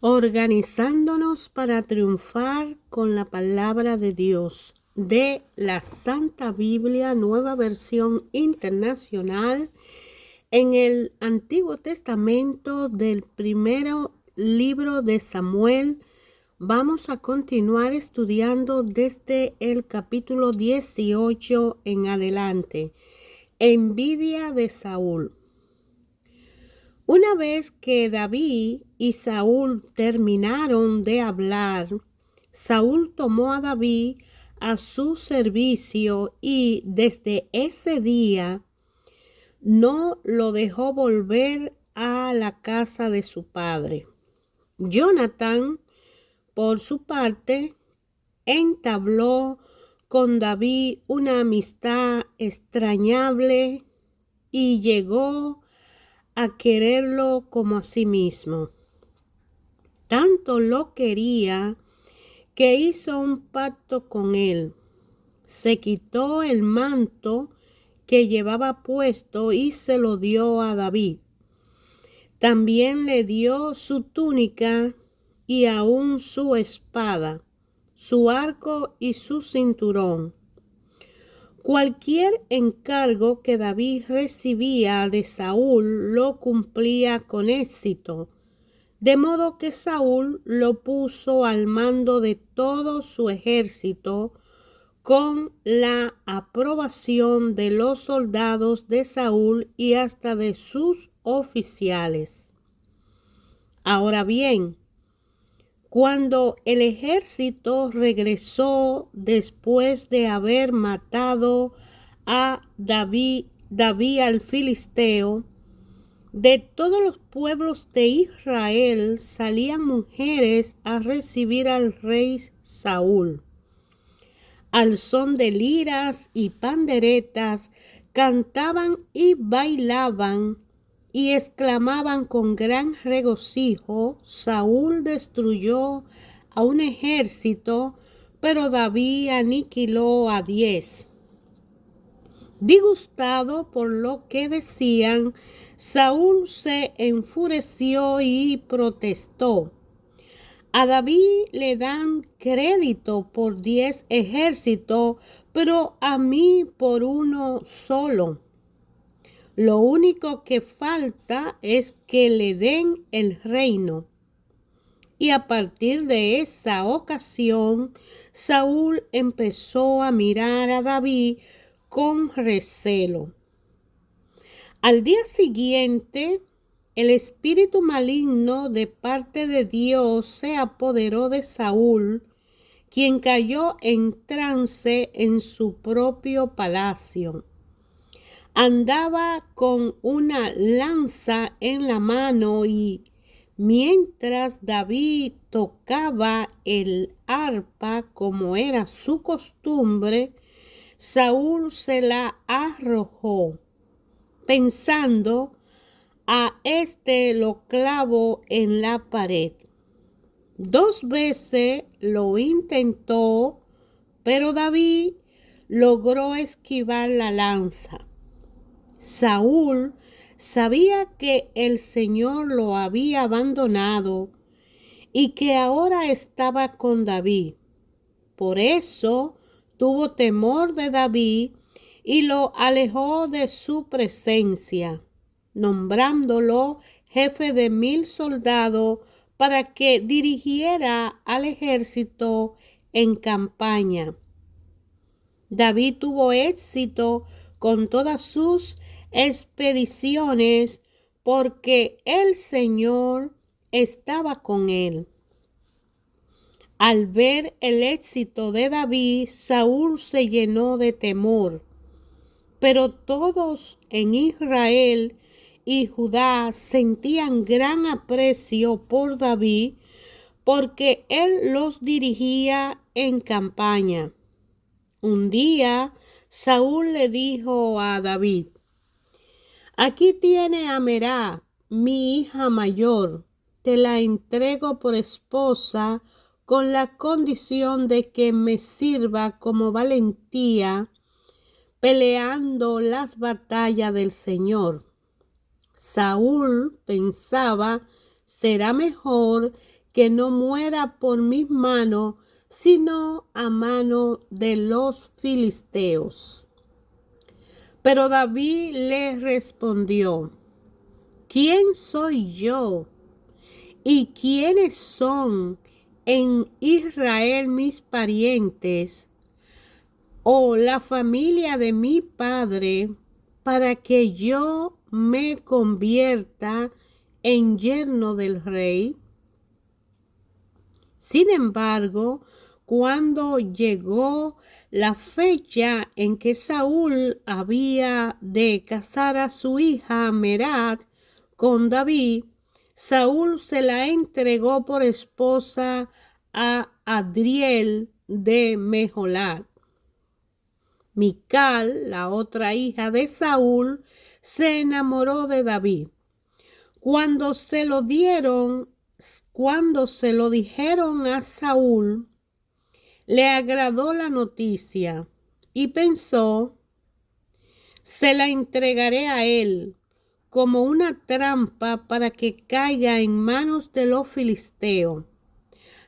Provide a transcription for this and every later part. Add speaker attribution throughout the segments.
Speaker 1: Organizándonos para triunfar con la palabra de Dios de la Santa Biblia, Nueva Versión Internacional, en el Antiguo Testamento del primero libro de Samuel. Vamos a continuar estudiando desde el capítulo 18 en adelante. Envidia de Saúl. Una vez que David y Saúl terminaron de hablar, Saúl tomó a David a su servicio y desde ese día no lo dejó volver a la casa de su padre. Jonatán, por su parte, entabló con David una amistad extrañable y llegó a quererlo como a sí mismo. Tanto lo quería que hizo un pacto con él. Se quitó el manto que llevaba puesto y se lo dio a David. También le dio su túnica y aún su espada, su arco y su cinturón. Cualquier encargo que David recibía de Saúl lo cumplía con éxito, de modo que Saúl lo puso al mando de todo su ejército con la aprobación de los soldados de Saúl y hasta de sus oficiales. Ahora bien, cuando el ejército regresó después de haber matado a David al filisteo, de todos los pueblos de Israel salían mujeres a recibir al rey Saúl. Al son de liras y panderetas, cantaban y bailaban y exclamaban con gran regocijo: Saúl destruyó a un ejército, pero David aniquiló a 10. Disgustado por lo que decían, Saúl se enfureció y protestó: a David le dan crédito por 10 ejércitos, pero a mí por uno solo. Lo único que falta es que le den el reino. Y a partir de esa ocasión, Saúl empezó a mirar a David con recelo. Al día siguiente, el espíritu maligno de parte de Dios se apoderó de Saúl, quien cayó en trance en su propio palacio. Andaba con una lanza en la mano y mientras David tocaba el arpa como era su costumbre, Saúl se la arrojó, pensando: a este lo clavo en la pared. 2 veces lo intentó, pero David logró esquivar la lanza. Saúl sabía que el Señor lo había abandonado y que ahora estaba con David. Por eso tuvo temor de David y lo alejó de su presencia, nombrándolo jefe de 1000 soldados para que dirigiera al ejército en campaña. David tuvo éxito con todas sus expediciones porque el Señor estaba con él. Al ver el éxito de David, Saúl se llenó de temor. Pero todos en Israel y Judá sentían gran aprecio por David porque él los dirigía en campaña. Un día Saúl le dijo a David: aquí tiene a Merab, mi hija mayor, te la entrego por esposa con la condición de que me sirva como valentía peleando las batallas del Señor. Saúl pensaba: será mejor que no muera por mis manos, sino a mano de los filisteos. Pero David le respondió: ¿quién soy yo? ¿Y quiénes son en Israel mis parientes o la familia de mi padre para que yo me convierta en yerno del rey? Sin embargo, cuando llegó la fecha en que Saúl había de casar a su hija Merab con David, Saúl se la entregó por esposa a Adriel de Mejolat. Mical, la otra hija de Saúl, se enamoró de David. Cuando se lo dijeron a Saúl, le agradó la noticia y pensó: se la entregaré a él como una trampa para que caiga en manos de los filisteos.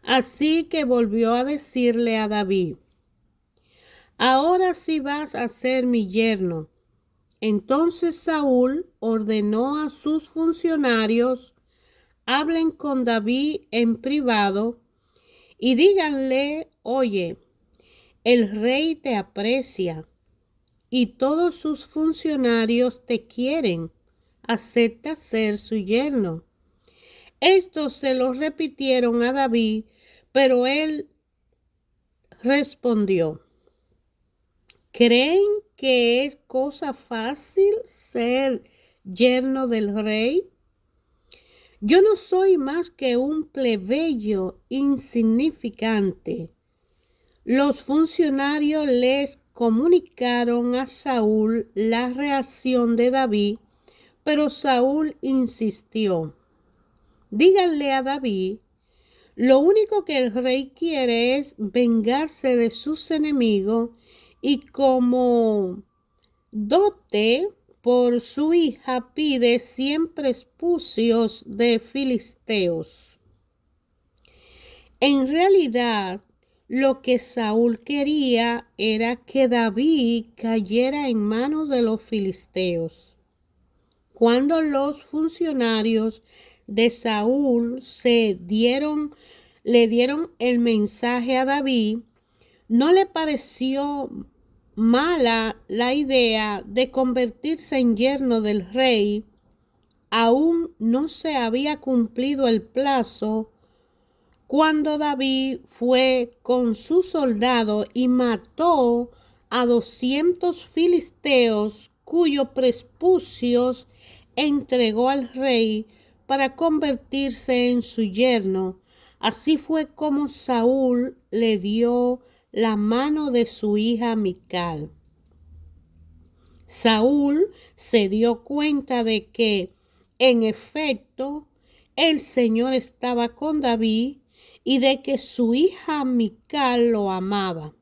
Speaker 1: Así que volvió a decirle a David: ahora sí vas a ser mi yerno. Entonces Saúl ordenó a sus funcionarios: hablen con David en privado y díganle: oye, el rey te aprecia y todos sus funcionarios te quieren. Acepta ser su yerno. Esto se lo repitieron a David, pero él respondió: ¿creen que es cosa fácil ser yerno del rey? Yo no soy más que un plebeyo insignificante. Los funcionarios les comunicaron a Saúl la reacción de David, pero Saúl insistió: díganle a David, lo único que el rey quiere es vengarse de sus enemigos y como dote por su hija pide 100 prepucios de filisteos. En realidad, lo que Saúl quería era que David cayera en manos de los filisteos. Cuando los funcionarios de Saúl le dieron el mensaje a David, no le pareció mala la idea de convertirse en yerno del rey. Aún no se había cumplido el plazo cuando David fue con su soldado y mató a 200 filisteos cuyos prepucios entregó al rey para convertirse en su yerno. Así fue como Saúl le dio la mano de su hija Mical. Saúl se dio cuenta de que, en efecto, el Señor estaba con David y de que su hija Mical lo amaba.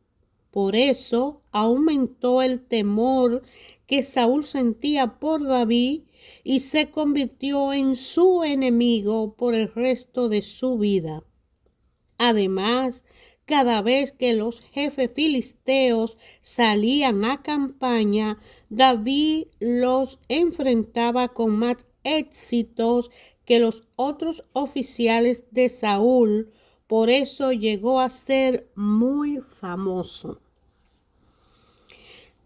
Speaker 1: Por eso aumentó el temor que Saúl sentía por David y se convirtió en su enemigo por el resto de su vida. Además, cada vez que los jefes filisteos salían a campaña, David los enfrentaba con más éxitos que los otros oficiales de Saúl. Por eso llegó a ser muy famoso.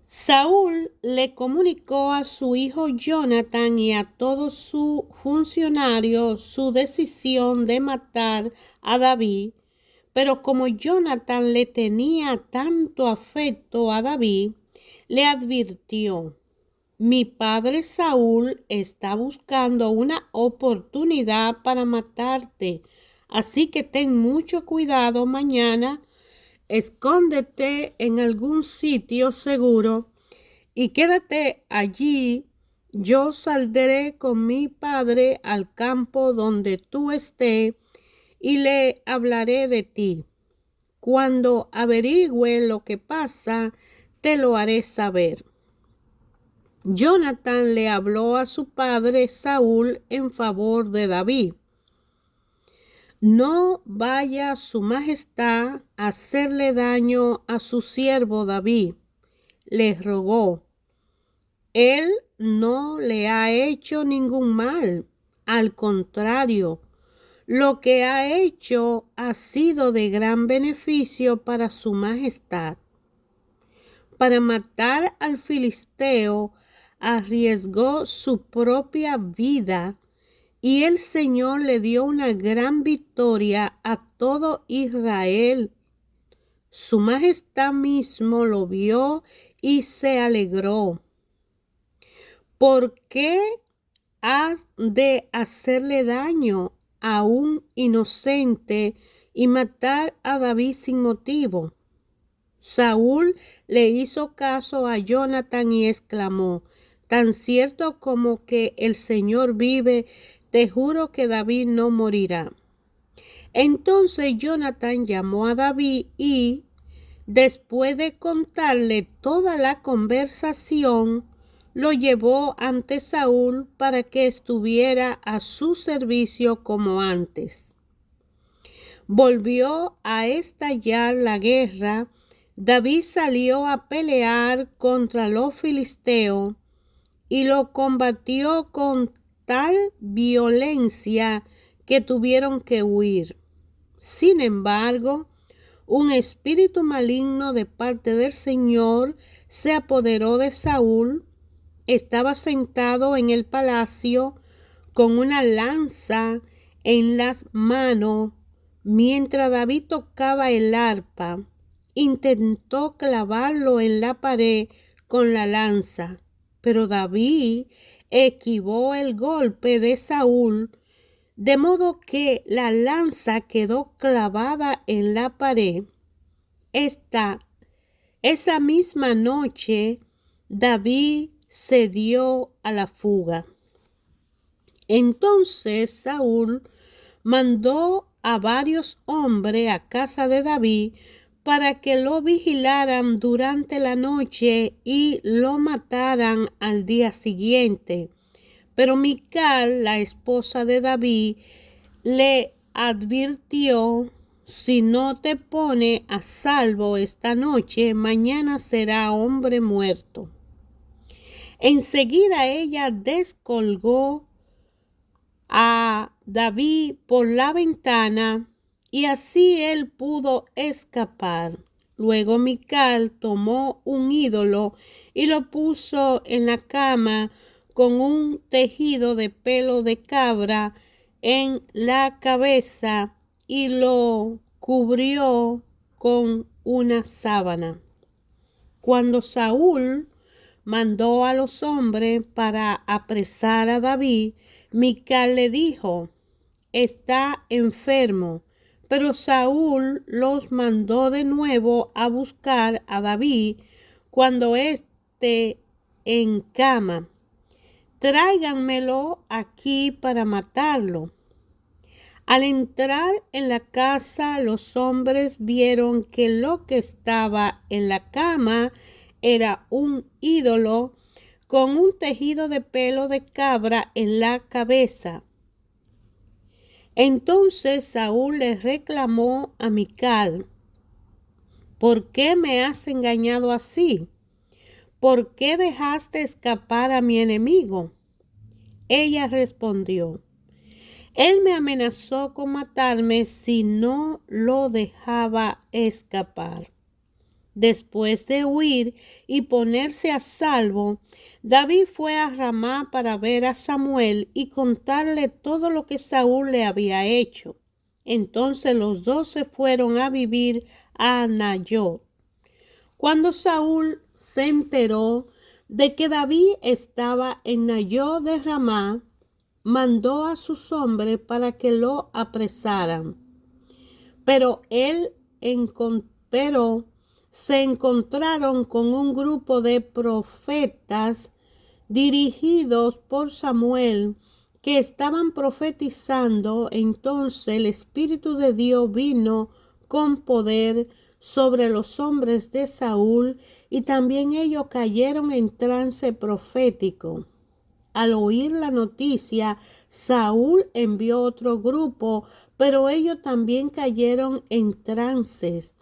Speaker 1: Saúl le comunicó a su hijo Jonathan y a todos sus funcionarios su decisión de matar a David, pero como Jonathan le tenía tanto afecto a David, le advirtió: mi padre Saúl está buscando una oportunidad para matarte, así que ten mucho cuidado mañana. Escóndete en algún sitio seguro y quédate allí. Yo saldré con mi padre al campo donde tú estés y le hablaré de ti. Cuando averigüe lo que pasa, te lo haré saber. Jonathan le habló a su padre Saúl en favor de David. no vaya su majestad a hacerle daño a su siervo David, le rogó. Él no le ha hecho ningún mal, al contrario, lo que ha hecho ha sido de gran beneficio para su majestad. Para matar al filisteo, arriesgó su propia vida y el Señor le dio una gran victoria a todo Israel. Su majestad mismo lo vio y se alegró. ¿Por qué has de hacerle daño a un inocente y matar a David sin motivo? Saúl le hizo caso a Jonatán y exclamó: tan cierto como que el Señor vive, te juro que David no morirá. Entonces Jonatán llamó a David y, después de contarle toda la conversación, lo llevó ante Saúl para que estuviera a su servicio como antes. Volvió a estallar la guerra. David salió a pelear contra los filisteos y lo combatió con tal violencia que tuvieron que huir. Sin embargo, un espíritu maligno de parte del Señor se apoderó de Saúl. Estaba sentado en el palacio con una lanza en las manos mientras David tocaba el arpa. Intentó clavarlo en la pared con la lanza, pero David esquivó el golpe de Saúl, de modo que la lanza quedó clavada en la pared. Esa misma noche, David se dio a la fuga. Entonces Saúl mandó a varios hombres a casa de David para que lo vigilaran durante la noche y lo mataran al día siguiente. Pero Mical, la esposa de David, le advirtió: si no te pone a salvo esta noche, mañana será hombre muerto. Enseguida ella descolgó a David por la ventana y así él pudo escapar. Luego Mical tomó un ídolo y lo puso en la cama con un tejido de pelo de cabra en la cabeza y lo cubrió con una sábana. Cuando Saúl mandó a los hombres para apresar a David, Mical le dijo: está enfermo. Pero Saúl los mandó de nuevo a buscar a David cuando esté en cama. Tráiganmelo aquí para matarlo. Al entrar en la casa, los hombres vieron que lo que estaba en la cama era un ídolo con un tejido de pelo de cabra en la cabeza. Entonces Saúl le reclamó a Mical: ¿por qué me has engañado así? ¿Por qué dejaste escapar a mi enemigo? Ella respondió: él me amenazó con matarme si no lo dejaba escapar. Después de huir y ponerse a salvo, David fue a Ramá para ver a Samuel y contarle todo lo que Saúl le había hecho. Entonces los dos se fueron a vivir a Nayot. Cuando Saúl se enteró de que David estaba en Nayot de Ramá, mandó a sus hombres para que lo apresaran. Pero se encontraron con un grupo de profetas dirigidos por Samuel que estaban profetizando. Entonces el Espíritu de Dios vino con poder sobre los hombres de Saúl y también ellos cayeron en trance profético. Al oír la noticia, Saúl envió otro grupo, pero ellos también cayeron en trances.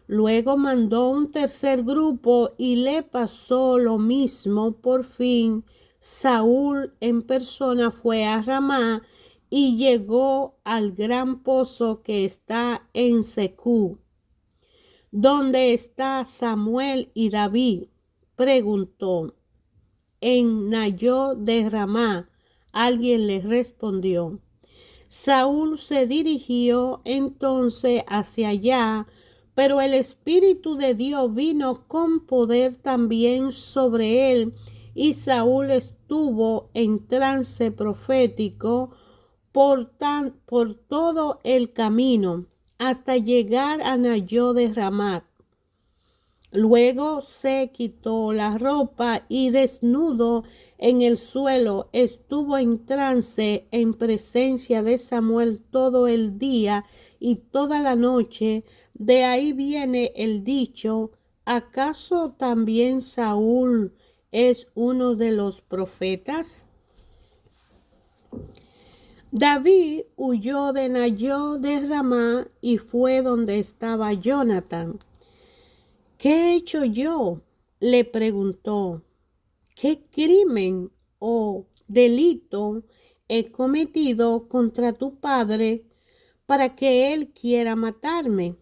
Speaker 1: Luego mandó un tercer grupo y le pasó lo mismo. Por fin, Saúl en persona fue a Ramá y llegó al gran pozo que está en Secú. ¿Dónde está Samuel y David?, preguntó. En Nayot de Ramá, alguien le respondió. Saúl se dirigió entonces hacia allá, pero el Espíritu de Dios vino con poder también sobre él, y Saúl estuvo en trance profético por todo el camino, hasta llegar a Nayot de Ramá. Luego se quitó la ropa y desnudo en el suelo estuvo en trance en presencia de Samuel todo el día y toda la noche. De ahí viene el dicho: ¿acaso también Saúl es uno de los profetas? David huyó de Nayot de Ramá y fue donde estaba Jonatán. ¿Qué he hecho yo?, le preguntó. ¿Qué crimen o delito he cometido contra tu padre para que él quiera matarme?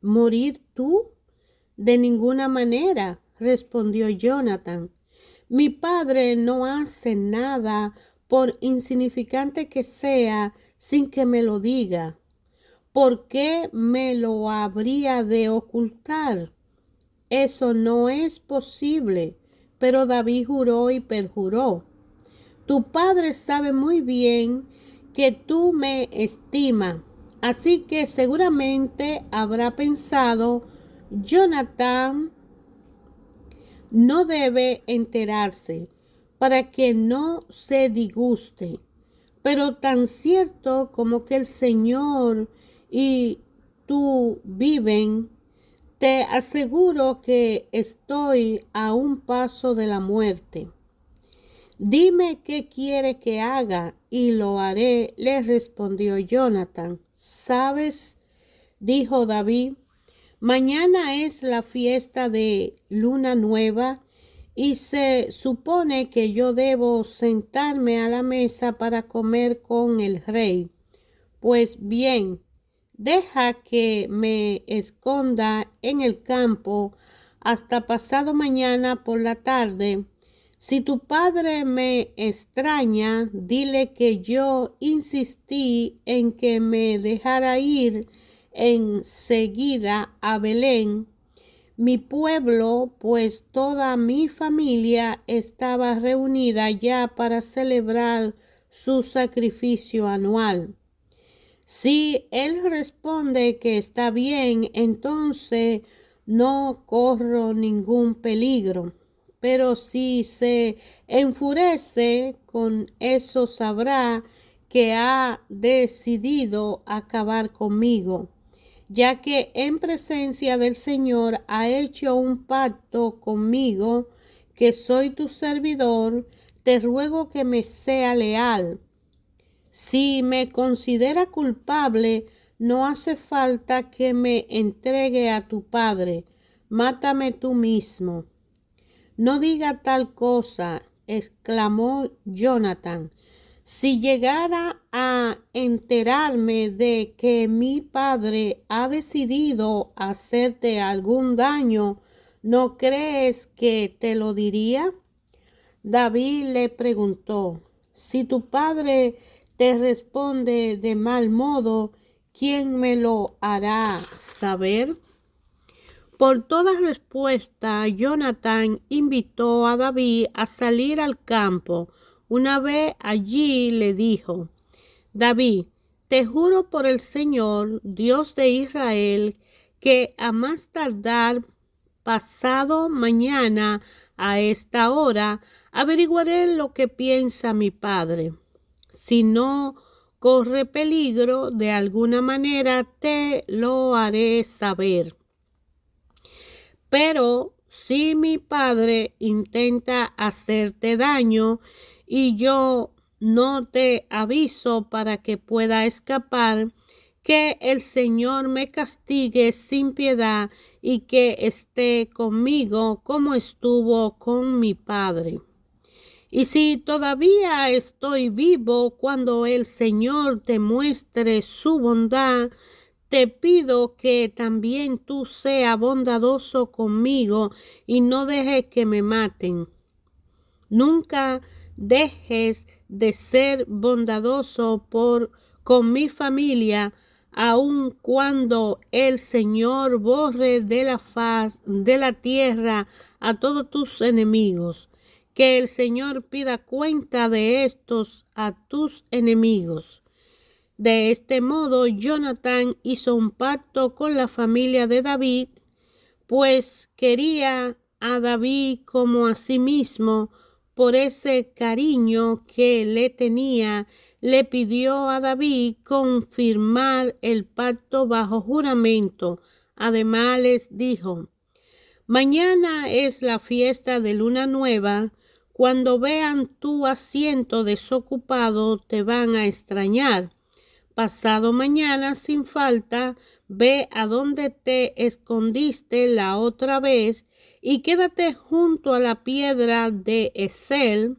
Speaker 1: ¿Morir tú? De ninguna manera, respondió Jonatán. Mi padre no hace nada, por insignificante que sea, sin que me lo diga. ¿Por qué me lo habría de ocultar? Eso no es posible. Pero David juró y perjuró. Tu padre sabe muy bien que tú me estimas, así que seguramente habrá pensado: Jonatán no debe enterarse, para que no se disguste. Pero tan cierto como que el Señor y tú viven, te aseguro que estoy a un paso de la muerte. Dime qué quiere que haga y lo haré, le respondió Jonatán. ¿Sabes?, dijo David, mañana es la fiesta de Luna Nueva y se supone que yo debo sentarme a la mesa para comer con el rey. Pues bien, deja que me esconda en el campo hasta pasado mañana por la tarde. Si tu padre me extraña, dile que yo insistí en que me dejara ir enseguida a Belén, mi pueblo, pues toda mi familia estaba reunida ya para celebrar su sacrificio anual. Si él responde que está bien, entonces no corro ningún peligro. Pero si se enfurece, con eso sabrá que ha decidido acabar conmigo, ya que en presencia del Señor ha hecho un pacto conmigo, que soy tu servidor. Te ruego que me sea leal. Si me considera culpable, no hace falta que me entregue a tu padre. Mátame tú mismo. No diga tal cosa, exclamó Jonatán. Si llegara a enterarme de que mi padre ha decidido hacerte algún daño, ¿no crees que te lo diría? David le preguntó: si tu padre te responde de mal modo, ¿quién me lo hará saber? Por toda respuesta, Jonatán invitó a David a salir al campo. Una vez allí le dijo: David, te juro por el Señor, Dios de Israel, que a más tardar pasado mañana a esta hora averiguaré lo que piensa mi padre. Si no corre peligro de alguna manera, te lo haré saber. Pero si mi padre intenta hacerte daño y yo no te aviso para que pueda escapar, que el Señor me castigue sin piedad y que esté conmigo como estuvo con mi padre. Y si todavía estoy vivo cuando el Señor te muestre su bondad, te pido que también tú seas bondadoso conmigo y no dejes que me maten. Nunca dejes de ser bondadoso con mi familia, aun cuando el Señor borre de la faz de la tierra a todos tus enemigos. Que el Señor pida cuenta de estos a tus enemigos. De este modo, Jonatán hizo un pacto con la familia de David, pues quería a David como a sí mismo. Por ese cariño que le tenía, le pidió a David confirmar el pacto bajo juramento. Además les dijo: mañana es la fiesta de Luna Nueva. Cuando vean tu asiento desocupado, te van a extrañar. Pasado mañana, sin falta, ve a donde te escondiste la otra vez y quédate junto a la piedra de Ezel.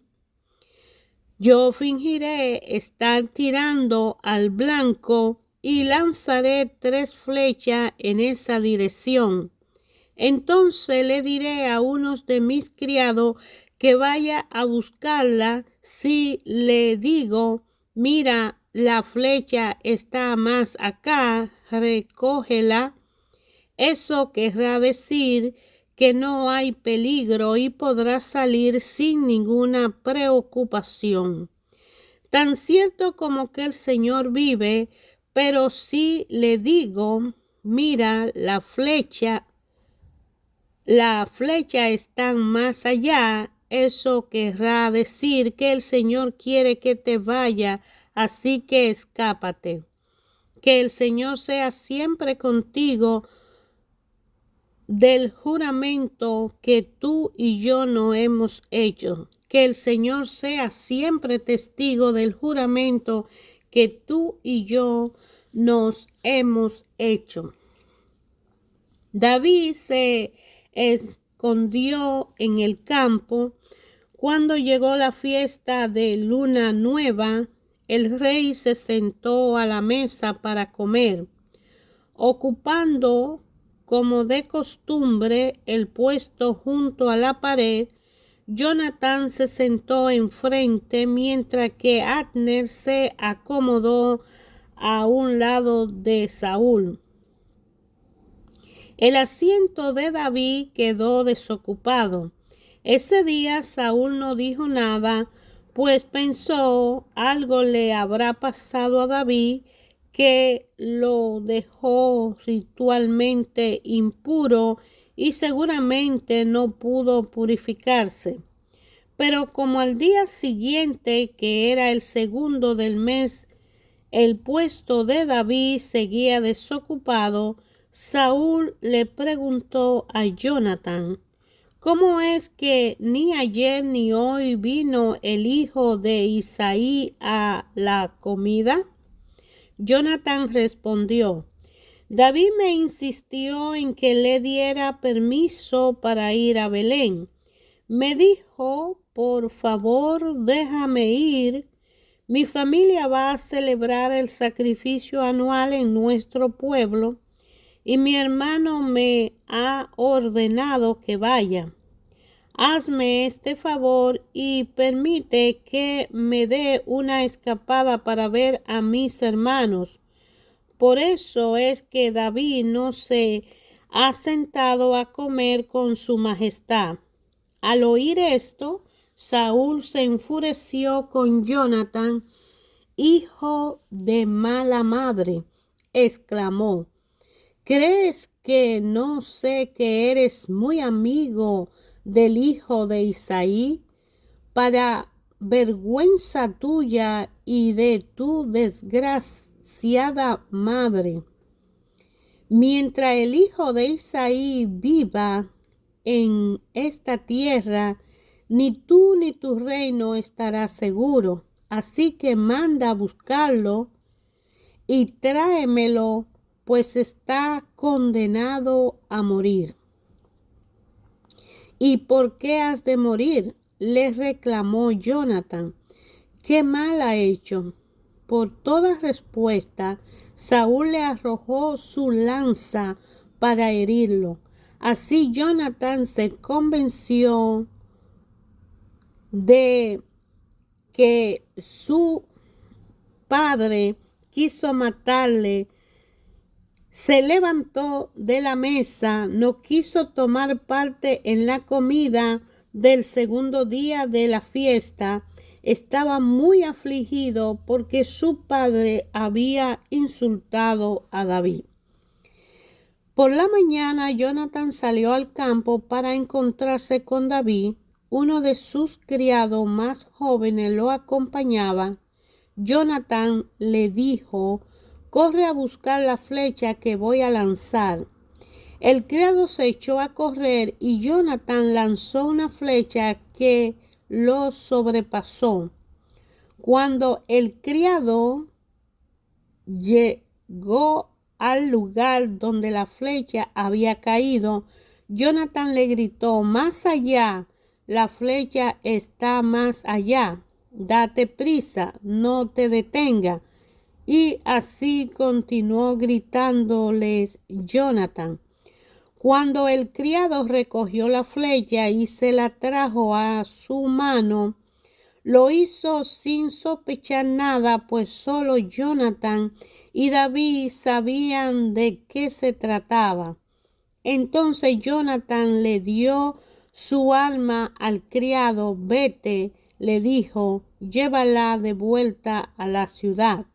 Speaker 1: Yo fingiré estar tirando al blanco y lanzaré 3 flechas en esa dirección. Entonces le diré a unos de mis criados que vaya a buscarla. Si le digo: mira, la flecha está más acá, recógela, eso querrá decir que no hay peligro y podrá salir sin ninguna preocupación. Tan cierto como que el Señor vive. Pero si le digo: mira, la flecha está más allá, eso querrá decir que el Señor quiere que te vaya, así que escápate. Que el Señor sea siempre contigo del juramento que tú y yo no hemos hecho. Que el Señor sea siempre testigo del juramento que tú y yo nos hemos hecho. David se escondió en el campo. Cuando llegó la fiesta de Luna Nueva, el rey se sentó a la mesa para comer, ocupando, como de costumbre, el puesto junto a la pared. Jonatán se sentó enfrente, mientras que Abner se acomodó a un lado de Saúl. El asiento de David quedó desocupado. Ese día Saúl no dijo nada, pues pensó: algo le habrá pasado a David que lo dejó ritualmente impuro y seguramente no pudo purificarse. Pero como al día siguiente, que era el segundo del mes, el puesto de David seguía desocupado, Saúl le preguntó a Jonatán: ¿cómo es que ni ayer ni hoy vino el hijo de Isaí a la comida? Jonatán respondió: David me insistió en que le diera permiso para ir a Belén. Me dijo: por favor, déjame ir. Mi familia va a celebrar el sacrificio anual en nuestro pueblo y mi hermano me ha ordenado que vaya. Hazme este favor y permite que me dé una escapada para ver a mis hermanos. Por eso es que David no se ha sentado a comer con su majestad. Al oír esto, Saúl se enfureció con Jonatán. Hijo de mala madre, exclamó: ¿crees que no sé que eres muy amigo del hijo de Isaí? Para vergüenza tuya y de tu desgraciada madre, mientras el hijo de Isaí viva en esta tierra, ni tú ni tu reino estará seguro. Así que manda a buscarlo y tráemelo, pues está condenado a morir. ¿Y por qué has de morir?, le reclamó Jonatán. ¿Qué mal ha hecho? Por toda respuesta, Saúl le arrojó su lanza para herirlo. Así Jonatán se convenció de que su padre quiso matarle. Se levantó de la mesa, no quiso tomar parte en la comida del segundo día de la fiesta. Estaba muy afligido porque su padre había insultado a David. Por la mañana, Jonatán salió al campo para encontrarse con David. Uno de sus criados más jóvenes lo acompañaba. Jonatán le dijo: corre a buscar la flecha que voy a lanzar. El criado se echó a correr y Jonatán lanzó una flecha que lo sobrepasó. Cuando el criado llegó al lugar donde la flecha había caído, Jonatán le gritó: más allá, la flecha está más allá. Date prisa, no te detenga. Y así continuó gritándoles Jonatán. Cuando el criado recogió la flecha y se la trajo a su mano, lo hizo sin sospechar nada, pues solo Jonatán y David sabían de qué se trataba. Entonces Jonatán le dio su arma al criado. Vete, le dijo, llévala de vuelta a la ciudad.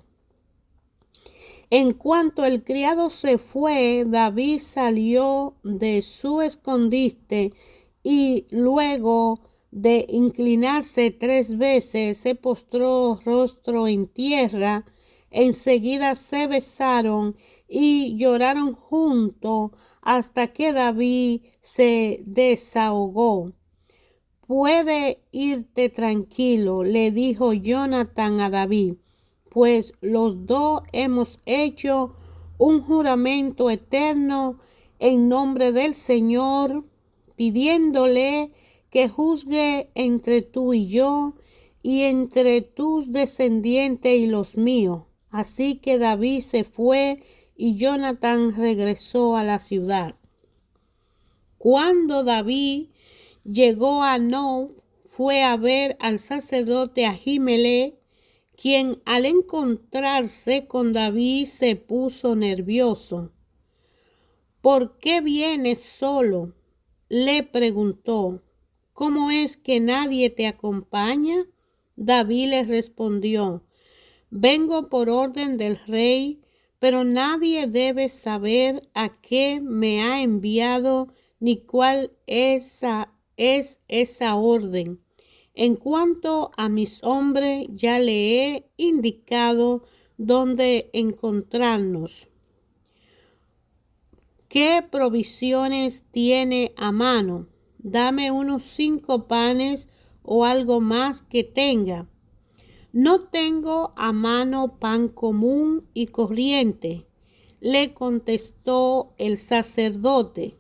Speaker 1: En cuanto el criado se fue, David salió de su escondite y luego de inclinarse 3 veces se postró rostro en tierra. Enseguida se besaron y lloraron juntos hasta que David se desahogó. Puede irte tranquilo, le dijo Jonatán a David, pues los dos hemos hecho un juramento eterno en nombre del Señor, pidiéndole que juzgue entre tú y yo y entre tus descendientes y los míos. Así que David se fue y Jonatán regresó a la ciudad. Cuando David llegó a Nob, fue a ver al sacerdote Ahimelech, quien al encontrarse con David se puso nervioso. ¿Por qué vienes solo?, le preguntó. ¿Cómo es que nadie te acompaña? David le respondió: vengo por orden del rey, pero nadie debe saber a qué me ha enviado ni cuál es esa orden. En cuanto a mis hombres, ya le he indicado dónde encontrarnos. ¿Qué provisiones tiene a mano? Dame unos 5 panes o algo más que tenga. No tengo a mano pan común y corriente, le contestó el sacerdote.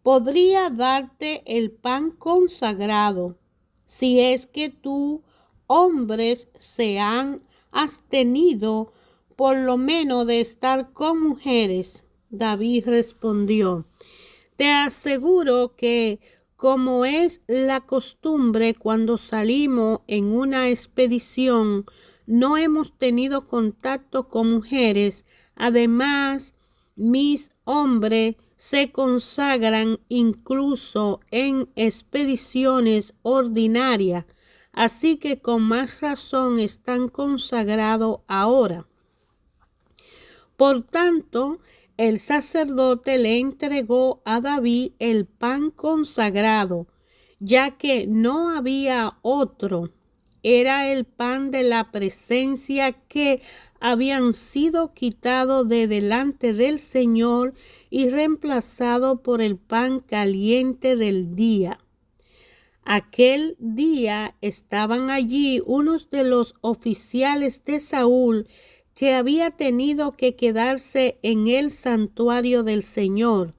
Speaker 1: Podría darte el pan consagrado, si es que tus hombres se han abstenido por lo menos de estar con mujeres. David respondió: te aseguro que, como es la costumbre cuando salimos en una expedición, no hemos tenido contacto con mujeres. Además, mis hombres se consagran incluso en expediciones ordinarias, así que con más razón están consagrados ahora. Por tanto, el sacerdote le entregó a David el pan consagrado, ya que no había otro. Era el pan de la presencia que habían sido quitado de delante del Señor y reemplazado por el pan caliente del día. Aquel día estaban allí unos de los oficiales de Saúl que había tenido que quedarse en el santuario del Señor.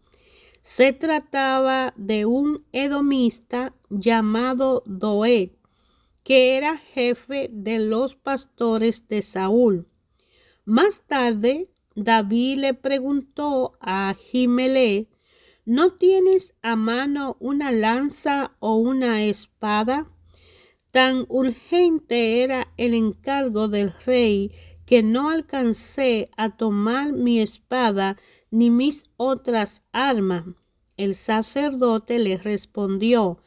Speaker 1: Se trataba de un edomista llamado Doeg, que era jefe de los pastores de Saúl. Más tarde, David le preguntó a Ahimelech: ¿no tienes a mano una lanza o una espada? Tan urgente era el encargo del rey que no alcancé a tomar mi espada ni mis otras armas. El sacerdote le respondió: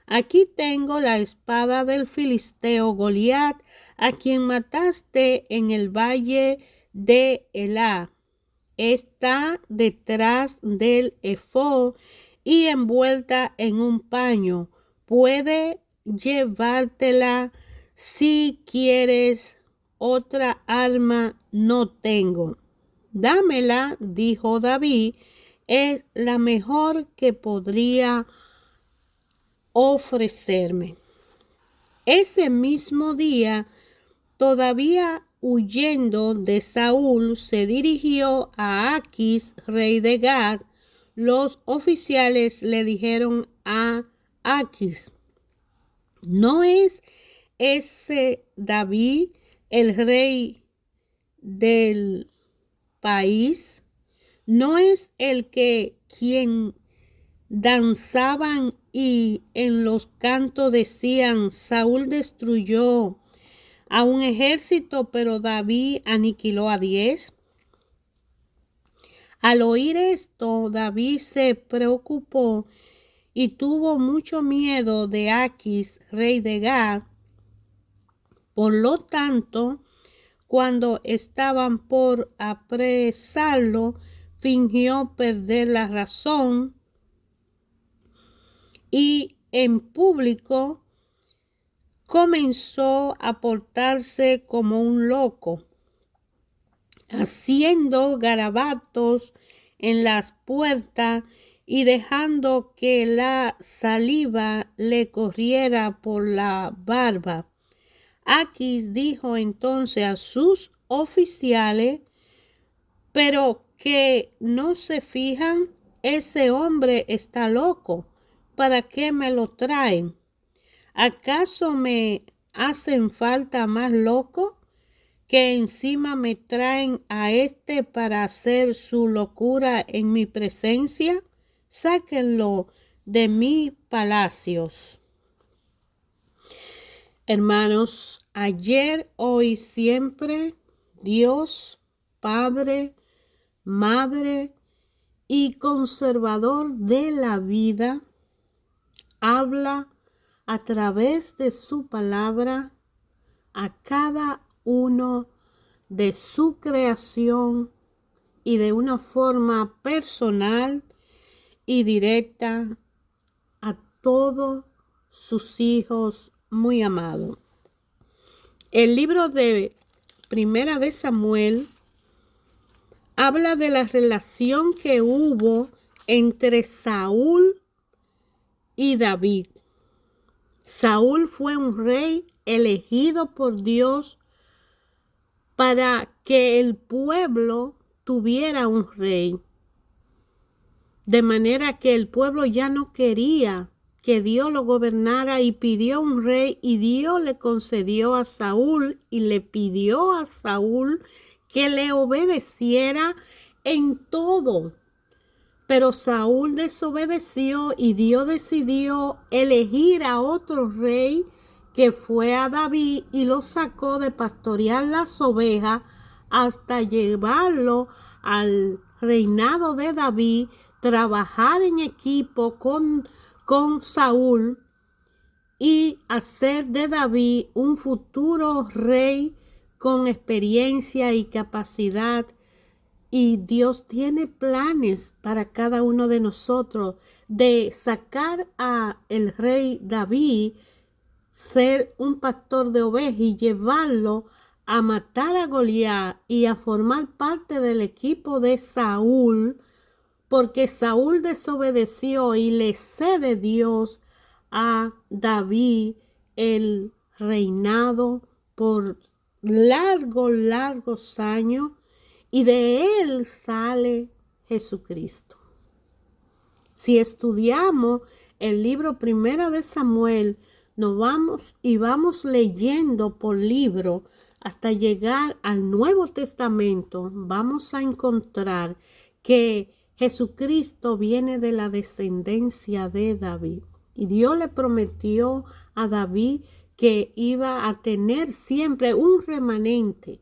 Speaker 1: aquí tengo la espada del filisteo Goliat, a quien mataste en el valle de Elá. Está detrás del efod y envuelta en un paño. Puede llevártela si quieres. Otra arma no tengo. Dámela, dijo David, es la mejor que podría ofrecerme. Ese mismo día, todavía huyendo de Saúl, se dirigió a Aquis, rey de Gad. Los oficiales le dijeron a Aquis: ¿no es ese David el rey del país? ¿No es el que quien danzaban y en los cantos decían: Saúl destruyó a un ejército, pero David aniquiló a 10? Al oír esto, David se preocupó y tuvo mucho miedo de Aquis, rey de Gad. Por lo tanto, cuando estaban por apresarlo, fingió perder la razón y en público comenzó a portarse como un loco, haciendo garabatos en las puertas y dejando que la saliva le corriera por la barba. Aquis dijo entonces a sus oficiales: ¿pero que no se fijan? Ese hombre está loco. ¿Para qué me lo traen? ¿Acaso me hacen falta más locos que encima me traen a este para hacer su locura en mi presencia? Sáquenlo de mis palacios. Hermanos, ayer, hoy, siempre, Dios, Padre, Madre y conservador de la vida, habla a través de su palabra a cada uno de su creación y de una forma personal y directa a todos sus hijos muy amados. El libro de Primera de Samuel habla de la relación que hubo entre Saúl y David. Saúl fue un rey elegido por Dios para que el pueblo tuviera un rey. De manera que el pueblo ya no quería que Dios lo gobernara y pidió un rey, y Dios le concedió a Saúl y le pidió a Saúl que le obedeciera en todo. Pero Saúl desobedeció y Dios decidió elegir a otro rey, que fue a David, y lo sacó de pastorear las ovejas hasta llevarlo al reinado de David, trabajar en equipo con Saúl y hacer de David un futuro rey con experiencia y capacidad. Y Dios tiene planes para cada uno de nosotros de sacar a el rey David, ser un pastor de ovejas y llevarlo a matar a Goliat y a formar parte del equipo de Saúl, porque Saúl desobedeció y le cede Dios a David el reinado por largos años, y de él sale Jesucristo. Si estudiamos el libro Primera de Samuel, nos vamos leyendo por libro hasta llegar al Nuevo Testamento, vamos a encontrar que Jesucristo viene de la descendencia de David. Y Dios le prometió a David que iba a tener siempre un remanente.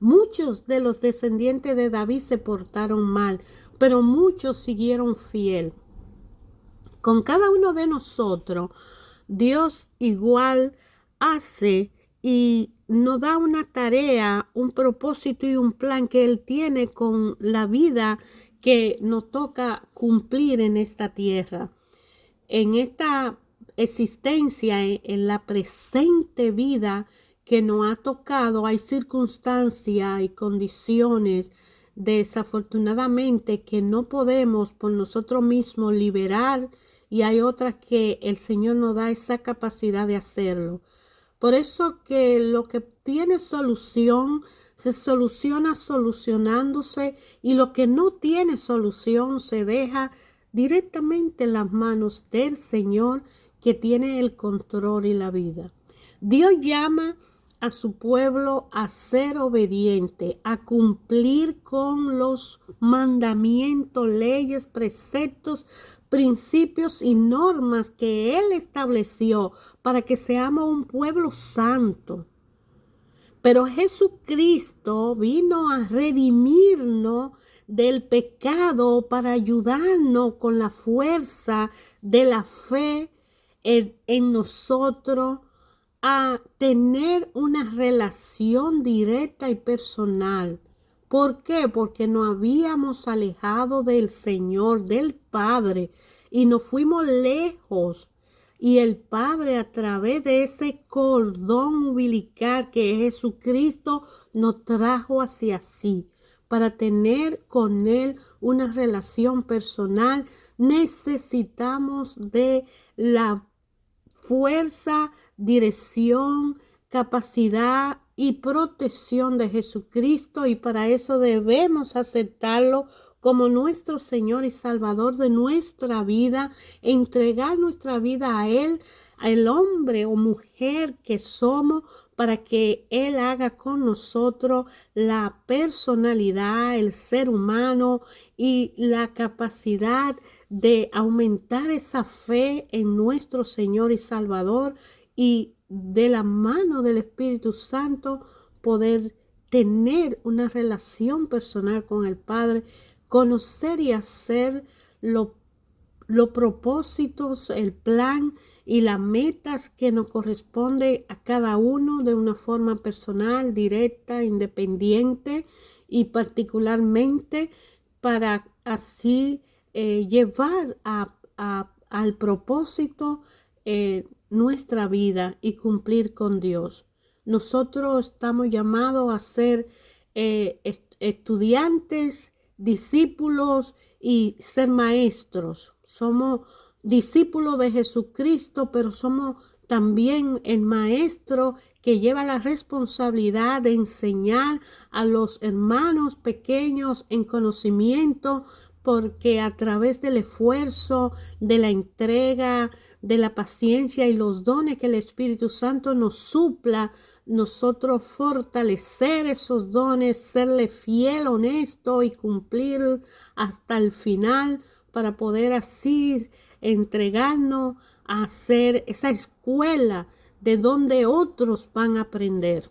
Speaker 1: Muchos de los descendientes de David se portaron mal, pero muchos siguieron fiel. Con cada uno de nosotros, Dios igual hace y nos da una tarea, un propósito y un plan que Él tiene con la vida que nos toca cumplir en esta tierra. En esta existencia, en la presente vida que nos ha tocado, hay circunstancias y condiciones desafortunadamente que no podemos por nosotros mismos liberar, y hay otras que el Señor nos da esa capacidad de hacerlo. Por eso que lo que tiene solución se soluciona solucionándose, y lo que no tiene solución se deja directamente en las manos del Señor, que tiene el control y la vida. Dios llama a su pueblo a ser obediente, a cumplir con los mandamientos, leyes, preceptos, principios y normas que Él estableció para que seamos un pueblo santo. Pero Jesucristo vino a redimirnos del pecado para ayudarnos con la fuerza de la fe en nosotros a tener una relación directa y personal. ¿Por qué? Porque nos habíamos alejado del Señor, del Padre, y nos fuimos lejos. Y el Padre, a través de ese cordón umbilical que es Jesucristo, nos trajo hacia sí. Para tener con Él una relación personal, necesitamos de la fuerza, dirección, capacidad y protección de Jesucristo, y para eso debemos aceptarlo como nuestro Señor y Salvador de nuestra vida, entregar nuestra vida a Él, al hombre o mujer que somos, para que Él haga con nosotros la personalidad, el ser humano y la capacidad de aumentar esa fe en nuestro Señor y Salvador, y de la mano del Espíritu Santo poder tener una relación personal con el Padre, conocer y hacer los propósitos, el plan y las metas que nos corresponde a cada uno de una forma personal, directa, independiente, y particularmente para así llevar al propósito nuestra vida y cumplir con Dios. Nosotros estamos llamados a ser estudiantes, discípulos y ser maestros. Somos discípulos de Jesucristo, pero somos también el maestro que lleva la responsabilidad de enseñar a los hermanos pequeños en conocimiento, porque a través del esfuerzo, de la entrega, de la paciencia y los dones que el Espíritu Santo nos supla, nosotros fortalecer esos dones, serle fiel, honesto y cumplir hasta el final, para poder así entregarnos a ser esa escuela de donde otros van a aprender.